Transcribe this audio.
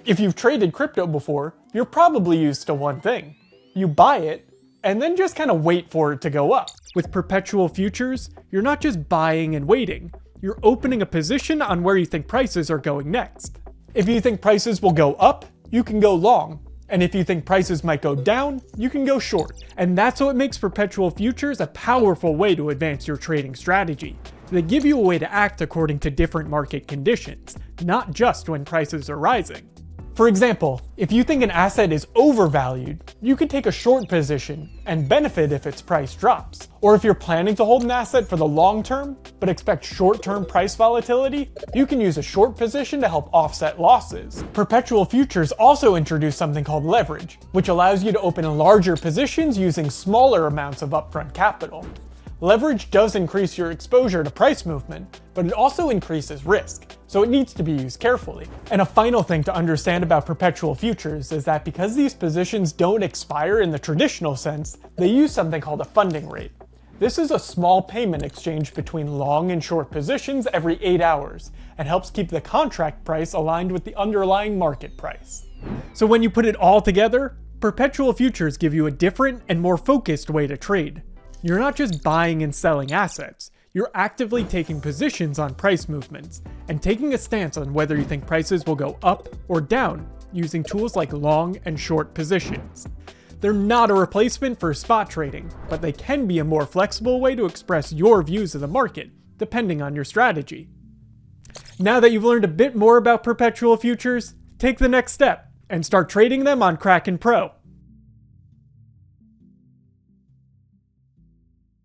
If you've traded crypto before, you're probably used to one thing. You buy it, and then just kind of wait for it to go up. With perpetual futures, you're not just buying and waiting, you're opening a position on where you think prices are going next. If you think prices will go up, you can go long. And if you think prices might go down, you can go short. And that's what makes perpetual futures a powerful way to advance your trading strategy. They give you a way to act according to different market conditions, not just when prices are rising. For example, if you think an asset is overvalued, you could take a short position and benefit if its price drops. Or if you're planning to hold an asset for the long term, but expect short-term price volatility, you can use a short position to help offset losses. Perpetual futures also introduce something called leverage, which allows you to open larger positions using smaller amounts of upfront capital. Leverage does increase your exposure to price movement, but it also increases risk, so it needs to be used carefully. And a final thing to understand about perpetual futures is that because these positions don't expire in the traditional sense, they use something called a funding rate. This is a small payment exchange between long and short positions every 8 hours, and helps keep the contract price aligned with the underlying market price. So when you put it all together, perpetual futures give you a different and more focused way to trade. You're not just buying and selling assets, you're actively taking positions on price movements, and taking a stance on whether you think prices will go up or down using tools like long and short positions. They're not a replacement for spot trading, but they can be a more flexible way to express your views of the market, depending on your strategy. Now that you've learned a bit more about perpetual futures, take the next step and start trading them on Kraken Pro.